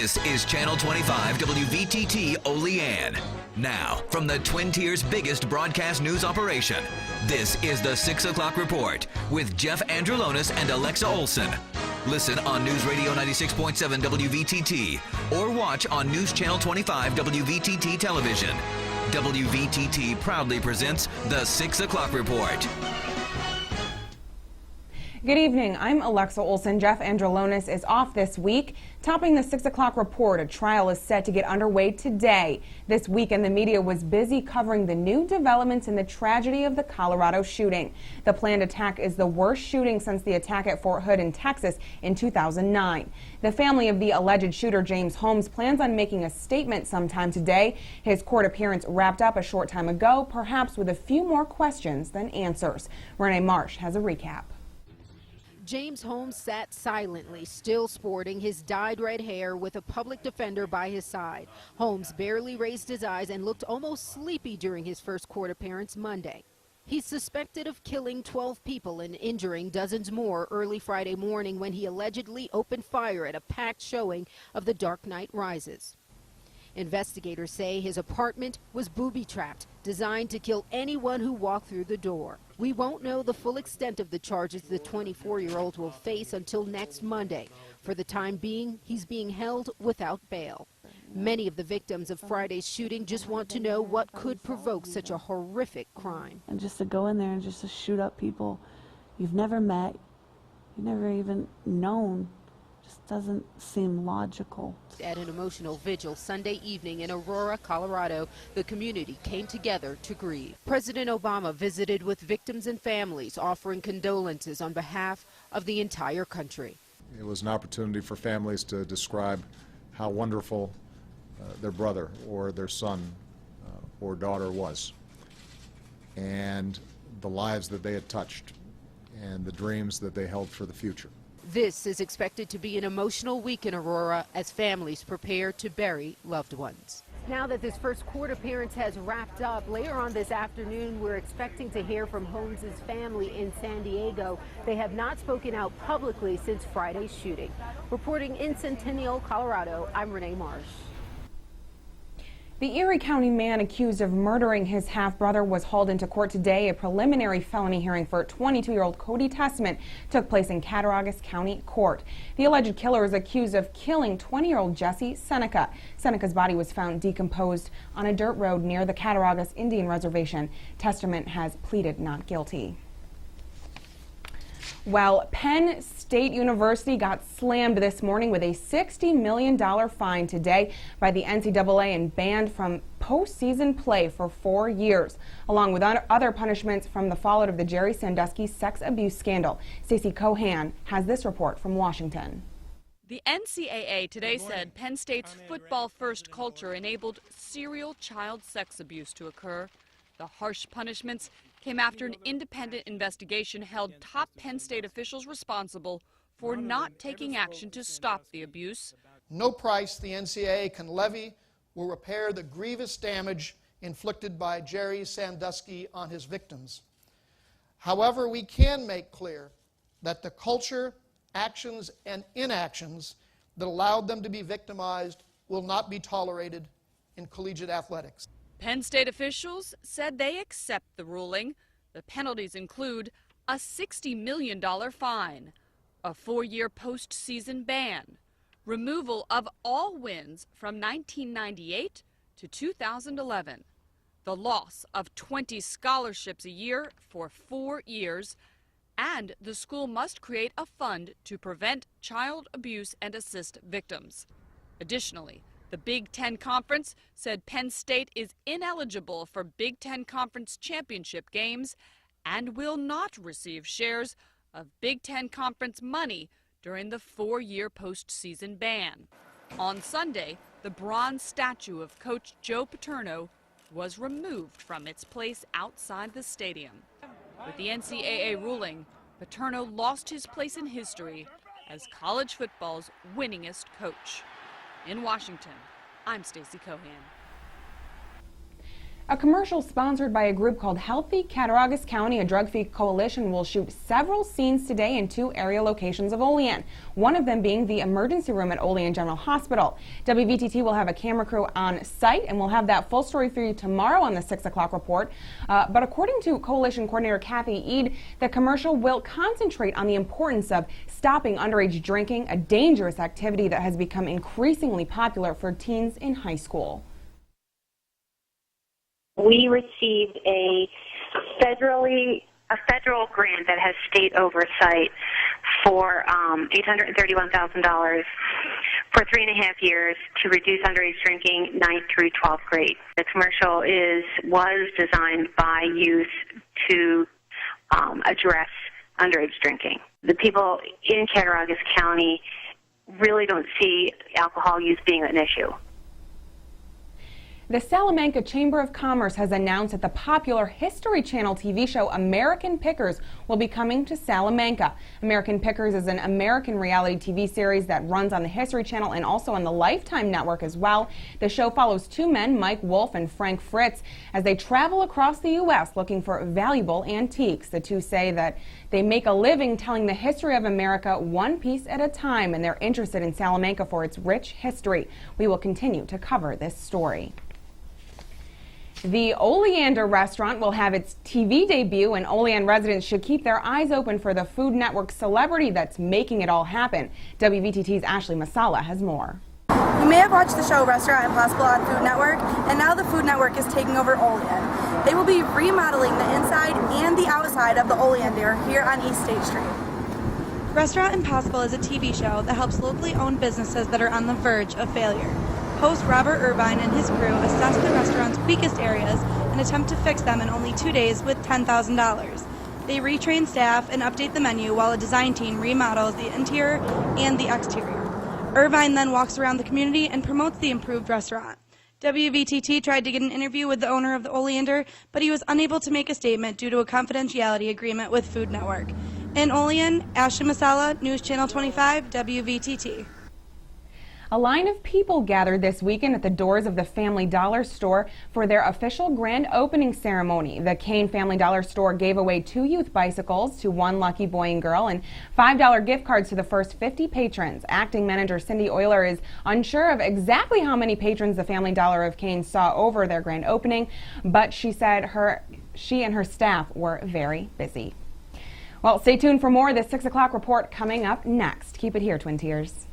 This is Channel 25 WVTT Olean. Now, from the Twin Tiers' biggest broadcast news operation, this is the 6 o'clock report with Jeff Andrulonis and Alexa Olson. Listen on News Radio 96.7 WVTT or watch on News Channel 25 WVTT television. WVTT proudly presents the 6 o'clock report. Good evening. I'm Alexa Olson. Jeff Andrulonis is off this week. Topping the 6 o'clock report, a trial is set to get underway today. This weekend, the media was busy covering the new developments in the tragedy of the Colorado shooting. The planned attack is the worst shooting since the attack at Fort Hood in Texas in 2009. The family of the alleged shooter, James Holmes, plans on making a statement sometime today. His court appearance wrapped up a short time ago, perhaps with a few more questions than answers. Renee Marsh has a recap. James Holmes sat silently, still sporting his dyed red hair with a public defender by his side. Holmes barely raised his eyes and looked almost sleepy during his first court appearance Monday. He's suspected of killing 12 people and injuring dozens more early Friday morning when he allegedly opened fire at a packed showing of The Dark Knight Rises. Investigators say his apartment was booby-trapped, designed to kill anyone who walked through the door. We won't know the full extent of the charges the 24-year-old will face until next Monday. For the time being, he's being held without bail. Many of the victims of Friday's shooting just want to know what could provoke such a horrific crime. And just to go in there and just to shoot up people you've never met, you've never even known, just doesn't seem logical. At an emotional vigil Sunday evening in Aurora, Colorado, the community came together to grieve. President Obama visited with victims and families, offering condolences on behalf of the entire country. It was an opportunity for families to describe how wonderful their brother or their son or daughter was, and the lives that they had touched, and the dreams that they held for the future. This is expected to be an emotional week in Aurora as families prepare to bury loved ones. Now that this first court appearance has wrapped up, later on this afternoon, we're expecting to hear from Holmes' family in San Diego. They have not spoken out publicly since Friday's shooting. Reporting in Centennial, Colorado, I'm Renee Marsh. The Erie County man accused of murdering his half-brother was hauled into court today. A preliminary felony hearing for 22-year-old Cody Testament took place in Cattaraugus County Court. The alleged killer is accused of killing 20-year-old Jesse Seneca. Seneca's body was found decomposed on a dirt road near the Cattaraugus Indian Reservation. Testament has pleaded not guilty. Well, Penn State University got slammed this morning with a $60 million fine today by the NCAA and banned from postseason play for 4 years, along with other punishments from the fallout of the Jerry Sandusky sex abuse scandal. Stacey Cohan has this report from Washington. The NCAA today said Penn State's football-first culture enabled serial child sex abuse to occur. The harsh punishments came after an independent investigation held top Penn State officials responsible for not taking action to stop the abuse. No price the NCAA can levy will repair the grievous damage inflicted by Jerry Sandusky on his victims. However, we can make clear that the culture, actions, and inactions that allowed them to be victimized will not be tolerated in collegiate athletics. Penn State officials said they accept the ruling. The penalties include a $60 million fine, a 4-year postseason ban, removal of all wins from 1998 to 2011, the loss of 20 scholarships a year for 4 years, and the school must create a fund to prevent child abuse and assist victims. Additionally, the Big Ten Conference said Penn State is ineligible for Big Ten Conference championship games and will not receive shares of Big Ten Conference money during the 4-year postseason ban. On Sunday, the bronze statue of Coach Joe Paterno was removed from its place outside the stadium. With the NCAA ruling, Paterno lost his place in history as college football's winningest coach. In Washington, I'm Stacey Cohan. A commercial sponsored by a group called Healthy Cattaraugus County, a drug-free coalition, will shoot several scenes today in 2 area locations of Olean, one of them being the emergency room at Olean General Hospital. WVTT will have a camera crew on site, and we'll have that full story for you tomorrow on the 6 o'clock report. But according to coalition coordinator Kathy Ead, the commercial will concentrate on the importance of stopping underage drinking, a dangerous activity that has become increasingly popular for teens in high school. We received a federal grant that has state oversight for $831,000 for 3.5 years to reduce underage drinking 9th through 12th grade. The commercial was designed by youth to address underage drinking. The people in Cattaraugus County really don't see alcohol use being an issue. The Salamanca Chamber of Commerce has announced that the popular History Channel TV show American Pickers will be coming to Salamanca. American Pickers is an American reality TV series that runs on the History Channel and also on the Lifetime Network as well. The show follows 2 men, Mike Wolf and Frank Fritz, as they travel across the U.S. looking for valuable antiques. The 2 say that they make a living telling the history of America one piece at a time, and they're interested in Salamanca for its rich history. We will continue to cover this story. The Oleander restaurant will have its TV debut, and Olean residents should keep their eyes open for the Food Network celebrity that's making it all happen. WVTT's Ashley Masala has more. You may have watched the show Restaurant Impossible on Food Network, and now the Food Network is taking over Olean. They will be remodeling the inside and the outside of the Oleander here on East State Street. Restaurant Impossible is a TV show that helps locally owned businesses that are on the verge of failure. Host Robert Irvine and his crew assess the restaurant's weakest areas and attempt to fix them in only 2 days with $10,000. They retrain staff and update the menu while a design team remodels the interior and the exterior. Irvine then walks around the community and promotes the improved restaurant. WVTT tried to get an interview with the owner of the Oleander, but he was unable to make a statement due to a confidentiality agreement with Food Network. In Olean, Ashley Masala, News Channel 25, WVTT. A line of people gathered this weekend at the doors of the Family Dollar store for their official grand opening ceremony. The Kane Family Dollar store gave away 2 youth bicycles to 1 lucky boy and girl and $5 gift cards to the first 50 patrons. Acting manager Cindy Euler is unsure of exactly how many patrons the Family Dollar of Kane saw over their grand opening, but she said she and her staff were very busy. Well, stay tuned for more of the 6 o'clock report coming up next. Keep it here, Twin Tiers.